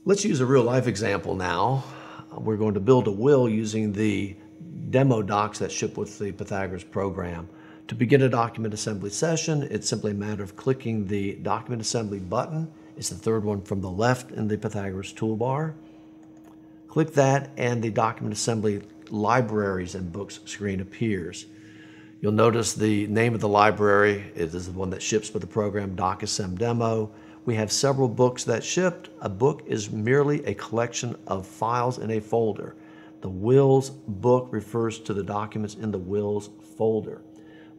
Let's use a real life example now. We're going to build a will using the demo docs that ship with the Pythagoras program. To begin a document assembly session, it's simply a matter of clicking the document assembly button. It's the third one from the left in the Pythagoras toolbar. Click that and the document assembly libraries and books screen appears. You'll notice the name of the library is the one that ships with the program, DocAssembly Demo. We have several books that shipped. A book is merely a collection of files in a folder. The wills book refers to the documents in the wills folder.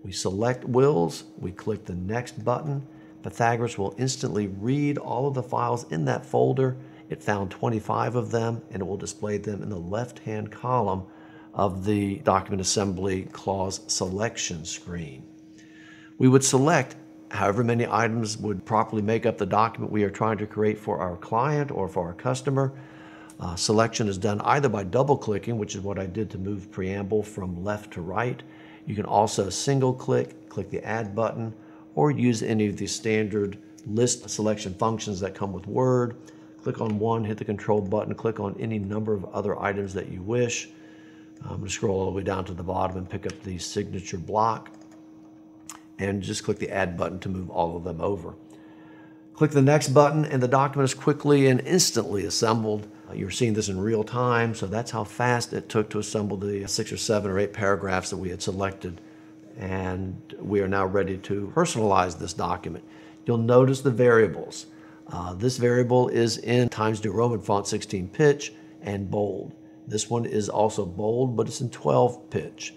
We select wills, we click the next button. Pythagoras will instantly read all of the files in that folder. It found 25 of them, and it will display them in the left-hand column of the document assembly clause selection screen. We would select however many items would properly make up the document we are trying to create for our client or for our customer. Selection is done either by double-clicking, which is what I did to move preamble from left to right. You can also single-click, click the Add button, or use any of the standard list selection functions that come with Word. Click on one, hit the Control button, click on any number of other items that you wish. I'm going to scroll all the way down to the bottom and pick up the signature block, and just click the Add button to move all of them over. Click the Next button, and the document is quickly and instantly assembled. You're seeing this in real time, so that's how fast it took to assemble the 6 or 7 or 8 paragraphs that we had selected. And we are now ready to personalize this document. You'll notice the variables. This variable is in Times New Roman font 16 pitch and bold. This one is also bold, but it's in 12 pitch.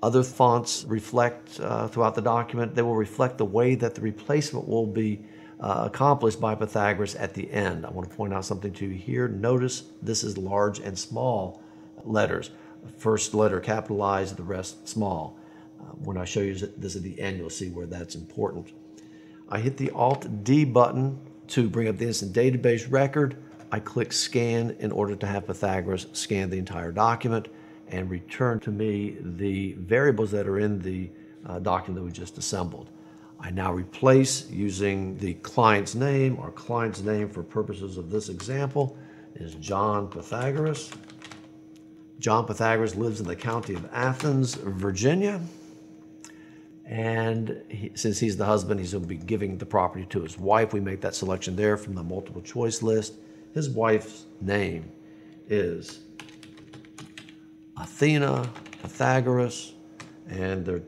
Other fonts reflect throughout the document. They will reflect the way that the replacement will be accomplished by Pythagoras at the end. I want to point out something to you here. Notice this is large and small letters. First letter capitalized, the rest small. When I show you this at the end, you'll see where that's important. I hit the Alt-D button to bring up the instant database record. I click Scan in order to have Pythagoras scan the entire document and return to me the variables that are in the document that we just assembled. I now replace using the client's name. Our client's name for purposes of this example is John Pythagoras. John Pythagoras lives in the county of Athens, Virginia. And since he's the husband, he's going to be giving the property to his wife. We make that selection there from the multiple choice list. His wife's name is Athena Pythagoras, and their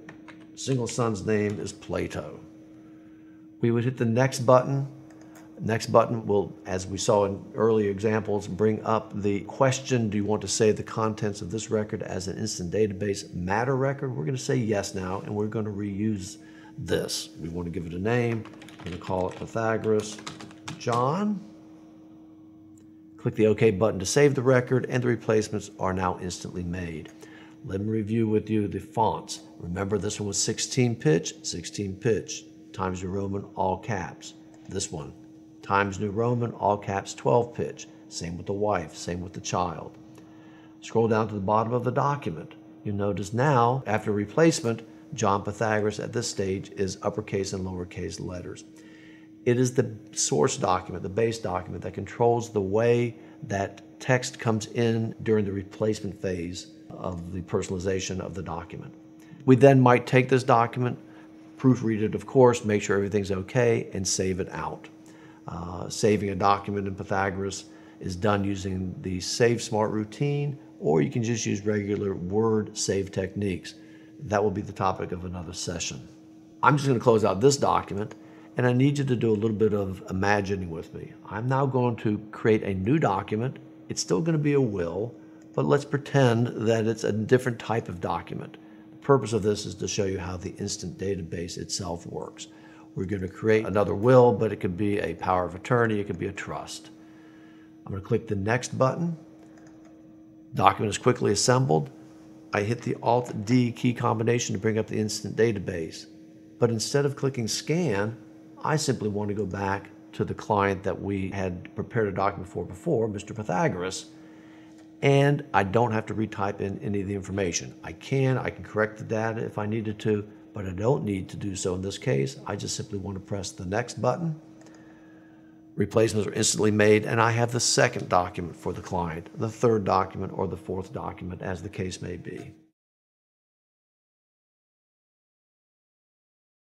single son's name is Plato. We would hit the Next button. Next button will, as we saw in earlier examples, bring up the question, do you want to save the contents of this record as an instant database matter record? We're going to say yes now, and we're going to reuse this. We want to give it a name. We're going to call it Pythagoras John. Click the OK button to save the record, and the replacements are now instantly made. Let me review with you the fonts. Remember, this one was 16 pitch, Times New Roman, all caps. This one, Times New Roman, all caps, 12 pitch. Same with the wife, same with the child. Scroll down to the bottom of the document. You'll notice now, after replacement, John Pythagoras at this stage is uppercase and lowercase letters. It is the source document, the base document, that controls the way that text comes in during the replacement phase of the personalization of the document. We then might take this document, proofread it, of course, make sure everything's okay, and save it out. Saving a document in Pythagoras is done using the Save Smart routine, or you can just use regular Word save techniques. That will be the topic of another session. I'm just going to close out this document, and I need you to do a little bit of imagining with me. I'm now going to create a new document. It's still going to be a will, but let's pretend that it's a different type of document. The purpose of this is to show you how the instant database itself works. We're going to create another will, but it could be a power of attorney, it could be a trust. I'm going to click the Next button. Document is quickly assembled. I hit the Alt-D key combination to bring up the instant database. But instead of clicking Scan, I simply want to go back to the client that we had prepared a document for before, Mr. Pythagoras, and I don't have to retype in any of the information. I can correct the data if I needed to, but I don't need to do so in this case. I just simply want to press the Next button, replacements are instantly made, and I have the second document for the client, the third document, or the fourth document, as the case may be.